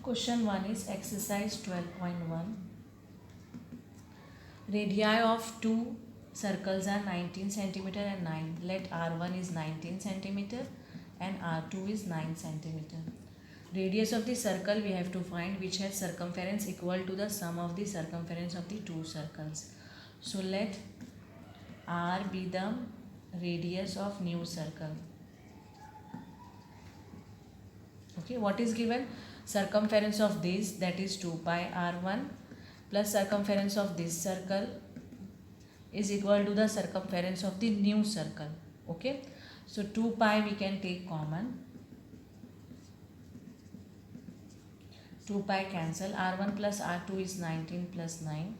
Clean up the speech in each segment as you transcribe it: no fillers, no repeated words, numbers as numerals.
Question 1 is exercise 12.1. Radii of two circles are 19 centimeter and 9. Let R1 is 19 centimeter and R2 is 9 centimeter. Radius of the circle we have to find, which has circumference equal to the sum of the circumference of the two circles. So let R be the radius of new circle. Okay, what is given? Circumference of this, that is 2 pi r1, plus circumference of this circle is equal to the circumference of the new circle. Okay, so 2 pi we can take common. 2 pi cancel. R1 plus R2 is 19 plus 9.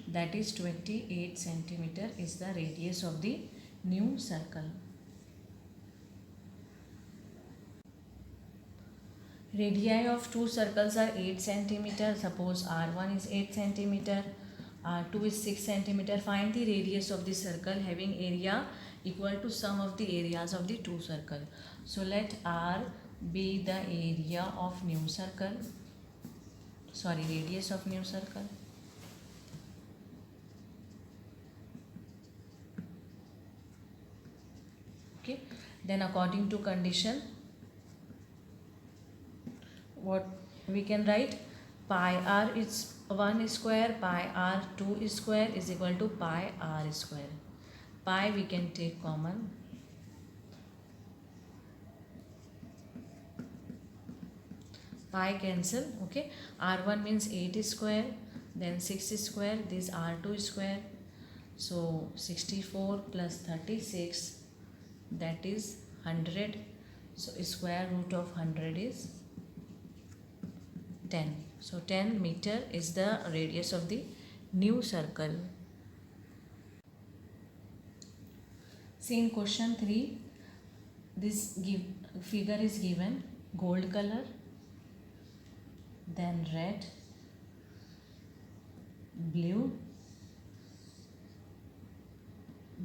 That is 28 centimeter is the radius of the new circle. Radii of two circles are 8 centimeter. Suppose R1 is 8 centimeter, R2 is 6 centimeter. Find the radius of the circle having area equal to sum of the areas of the two circles. So let R be the area of new circle. Sorry, radius of new circle. Okay. Then according to condition, what we can write? Pi r is 1 square, pi r 2 square is equal to pi r square. Pi we can take common. Pi cancel. Okay, r1 means 8 square, then 6 square, this r2 square. So 64 plus 36, that is 100. So square root of 100 is 10. So 10 meter is the radius of the new circle. See in question 3, this figure is given gold color, then red, blue,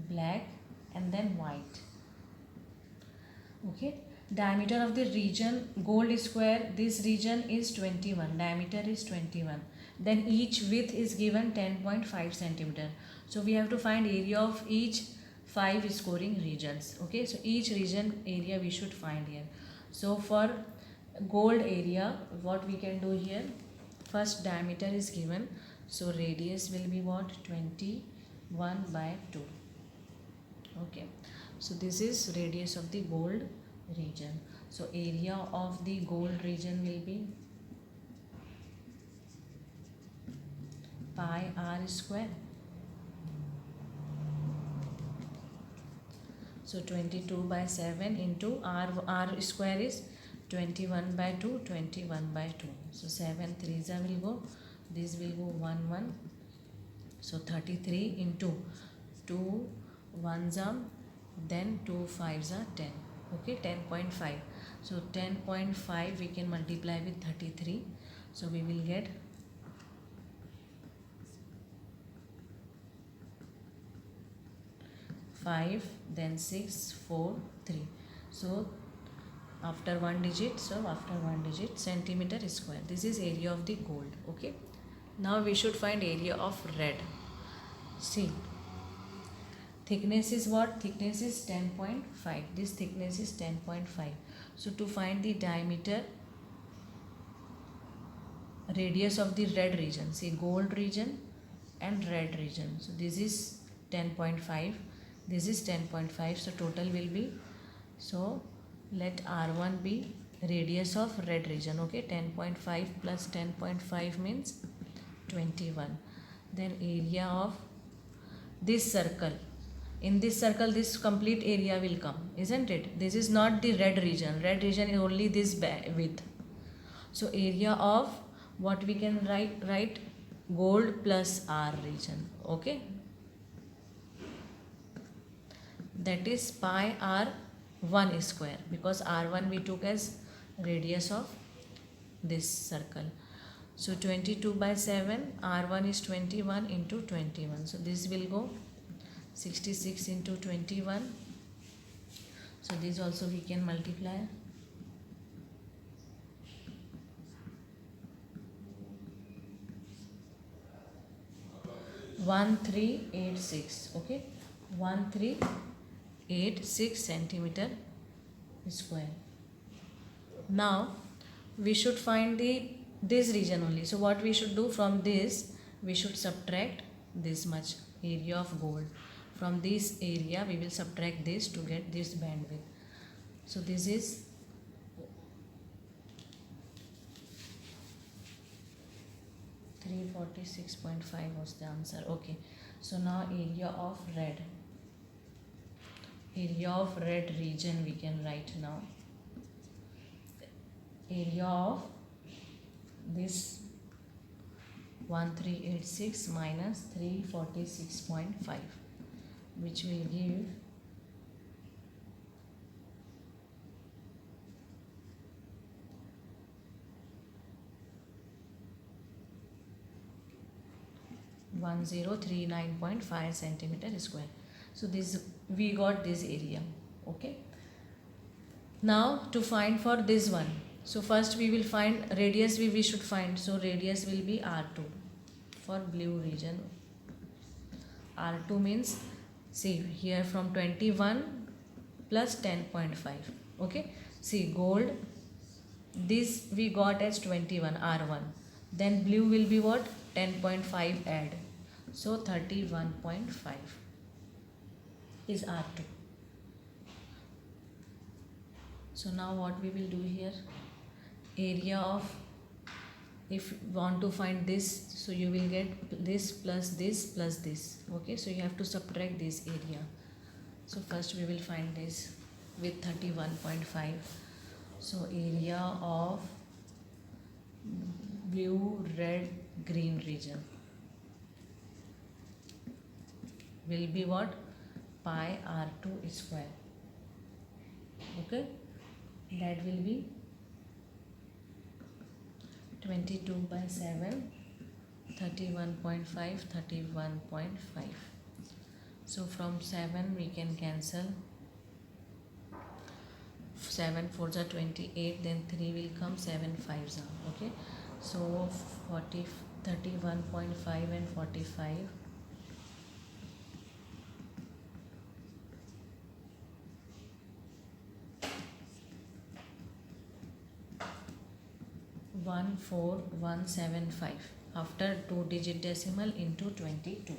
black, and then white. Okay. Diameter of the region gold square, this region is 21, diameter is 21. Then each width is given 10.5 centimeter. So we have to find area of each 5 scoring regions. Okay, so each region area we should find here. So for gold area, what we can do here, first diameter is given, so radius will be what? 21 by 2. Okay, so this is radius of the gold region. So area of the gold region will be pi r square. So 22 by 7 into r square is 21 by 2, 21 by 2. So 7 3s will go, this will go 1 1. So 33 into 2 1s are, then 2 5s are 10. Okay, 10.5. So 10.5 we can multiply with 33. So we will get 5, then 6, 4, 3. So after one digit, centimeter square. This is area of the gold. Okay. Now we should find area of red. See, thickness is what? Thickness is 10.5. This thickness is 10.5. So to find the diameter, radius of the red region, see gold region and red region. So this is 10.5. This is 10.5. So total will be, so let R1 be radius of red region. Okay, 10.5 plus 10.5 means 21. Then area of this circle. In this circle, this complete area will come, isn't it? This is not the red region. Red region is only this width. So area of what we can write gold plus R region. Okay. That is pi r1 square, because r1 we took as radius of this circle. So 22 by 7, r1 is 21 into 21. So this will go 66 into 21. So this also we can multiply. 1386. Okay, 1386 centimeter square. Now we should find this region only. So what we should do, from this we should subtract this much area of gold. From this area we will subtract this to get this bandwidth. So this is 346.5 was the answer. Okay, so now area of red region we can write now. Area of this 1386 minus 346.5, which will give 1039.5 centimeter square. So this, we got this area. Okay, now to find for this one, so first we will find radius. We should find, so radius will be R2 for blue region. R2 means, see here, from 21 plus 10.5. okay, see gold, this we got as 21, R1, then blue will be what, 10.5 add, so 31.5 is R2. So now what we will do here, area of, if you want to find this, so you will get this plus this plus this. Okay, so you have to subtract this area. So first we will find this with 31.5. so area of blue, red, green region will be what, pi R2 square. Okay, that will be 22 by 7, 31.5, 31.5. So from 7 we can cancel, 7 4s are 28, then 3 will come, 7 5s are. Okay, so 31.5 and 45, 14175 after 2-digit decimal into 22.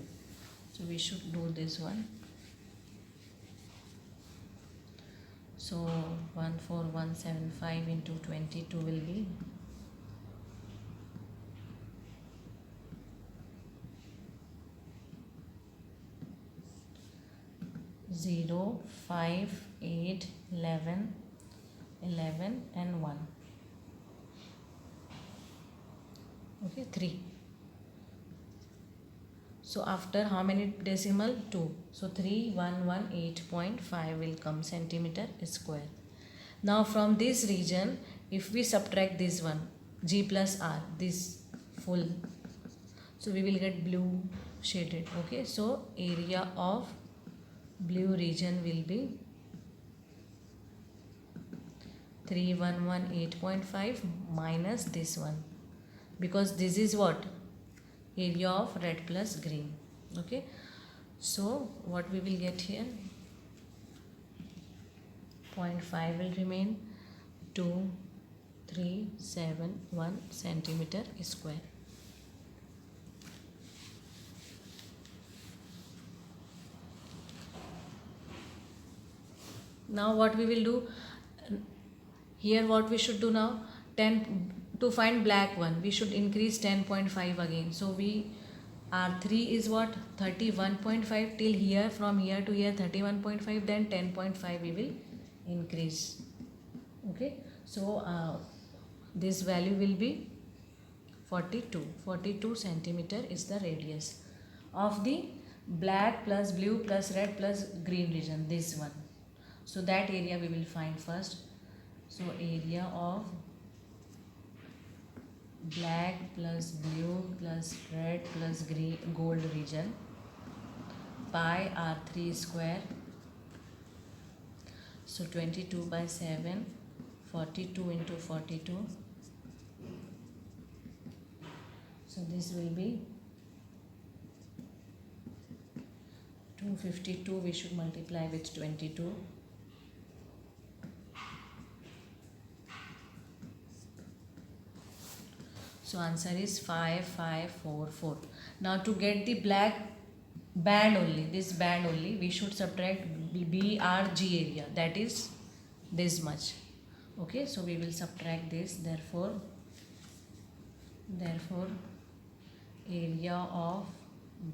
So we should do this one. So 14175 into 22 will be 0, 5, 8, 11, 11 and 1. Okay, 3. So after how many decimal? 2. So 3118.5 will come centimeter square. Now from this region, if we subtract this one, G plus R, this full, so we will get blue shaded. Okay, so area of blue region will be 3118.5 minus this one, because this is what, area of red plus green. Okay, so what we will get here, 0.5 will remain, 2371 centimeter square. Now what we will do here, what we should do now, 10 to find black one, we should increase 10.5 again. So we, R3 is what, 31.5 till here, from here to here 31.5, then 10.5 we will increase. Okay, so this value will be 42 centimeter is the radius of the black plus blue plus red plus green region, this one. So that area we will find first. So area of black plus blue plus red plus green gold region, pi R3 square. So 22 by 7, 42 into 42. So this will be 252 we should multiply with 22. So answer is 5544. Now to get the black band only, this band only, we should subtract BRG area, that is this much. Okay, so we will subtract this. Therefore area of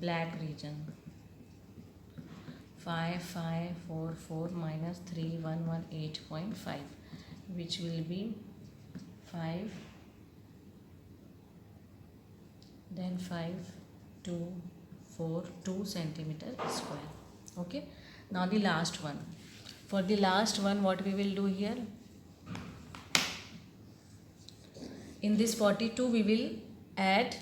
black region 5544 minus 3118.5, which will be 5, then 5, 2, 4, 2 centimeter square. Okay, now the last one. For the last one, what we will do here, in this 42 we will add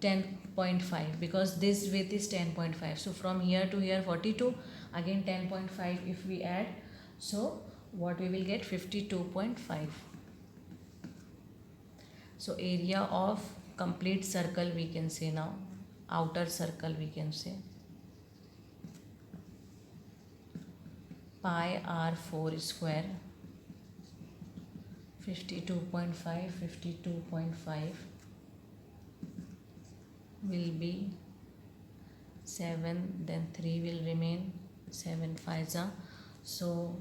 10.5 because this width is 10.5. So from here to here 42, again 10.5 if we add, so what we will get 52.5. So area of complete circle we can say now, outer circle we can say, pi r4 square 52.5 will be 7, then 3 will remain, 7 5s are, so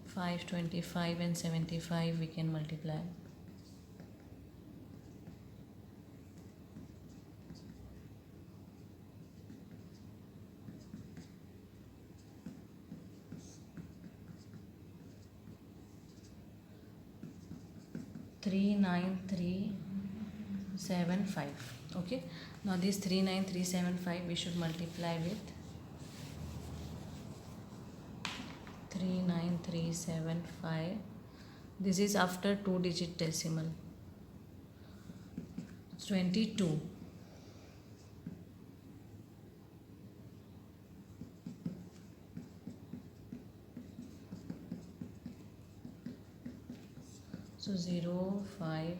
525 and 75 we can multiply. Three nine three seven five. Okay, now this 39375 we should multiply with 39375. This is after 2-digit decimal. 22. So 0, 5.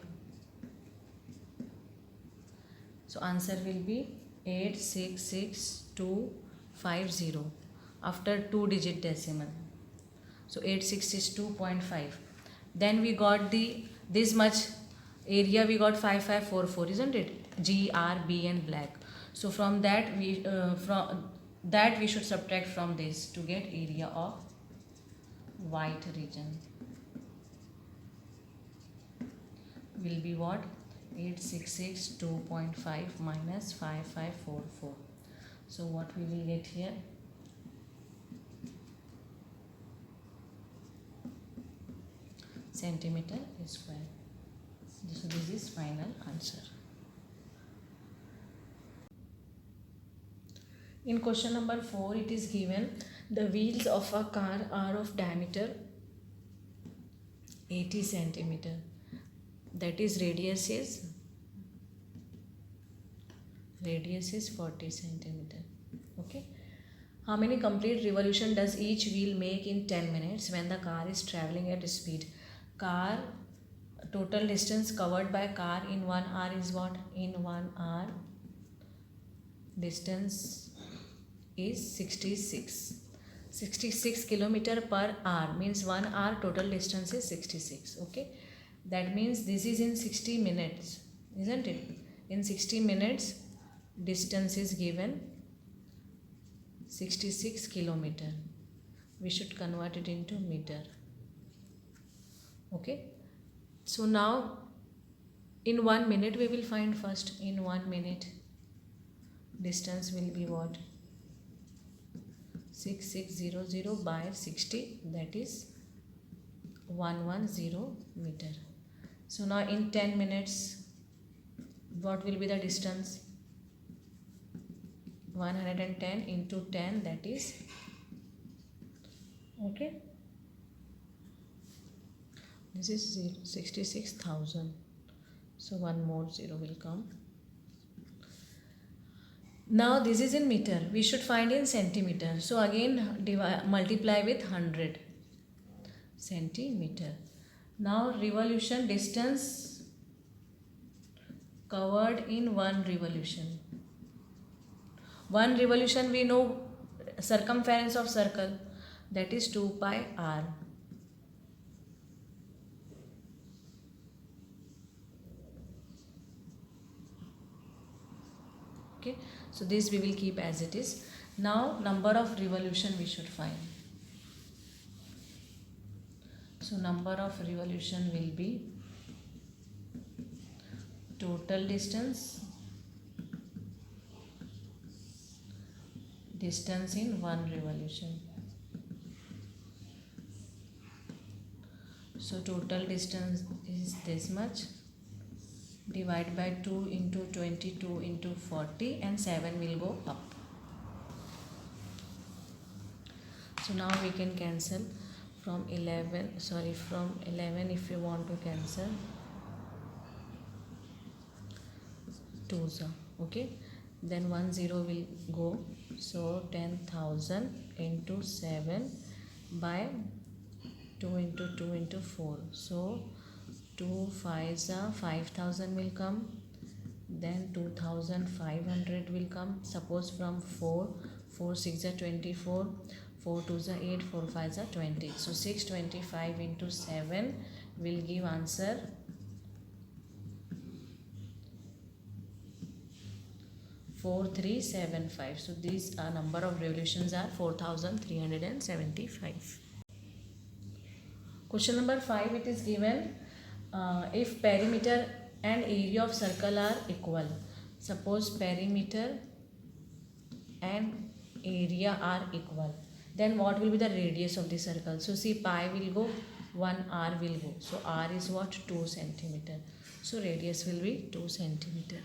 So answer will be 866250 after 2-digit decimal. So 8662.5. Then we got this much area, we got 5544, isn't it? G, R, B and black. So from that we should subtract from this to get area of white region. Will be what? 8662.5 minus 5544. So what we will get here? Centimeter square. So this is final answer. In question number 4, it is given the wheels of a car are of diameter 80 centimeter. That is radius is 40 centimeter. Okay. How many complete revolution does each wheel make in 10 minutes when the car is traveling at speed? Car total distance covered by car in 1 hour is what? In 1 hour distance is 66 kilometer per hour, means 1 hour total distance is 66. Okay, that means this is in 60 minutes, isn't it? In 60 minutes distance is given 66 kilometer. We should convert it into meter. Okay, so now in 1 minute we will find first. In 1 minute distance will be what? 6600 by 60, that is 110 meter. So now in 10 minutes what will be the distance? 110 into 10, that is, okay, this is 66,000. So one more zero will come. Now this is in meter. We should find in centimeter. So again multiply with 100 centimeter. Now revolution distance covered in 1 revolution. One revolution we know circumference of circle, that is 2 pi r. Okay, so this we will keep as it is. Now number of revolution we should find. So number of revolution will be total distance in one revolution. So total distance is this much, divide by 2 into 22 into 40, and 7 will go up. So now we can cancel from 11 if you want to cancel 2s, okay, then 1 0 will go. So 10,000 into 7 by 2 into 2 into 4. So 2 5s are 5,000 will come, then 2,500 will come. Suppose from 4 6 are 24, 4 2s are 8, 4 5s are 20. So 625 into 7 will give answer 4375. So these are number of revolutions are 4375. Question number 5, it is given if perimeter and area of circle are equal. Suppose perimeter and area are equal, then what will be the radius of the circle? So see, pi will go, 1 r will go. So r is what? 2 centimeter. So radius will be 2 centimeter.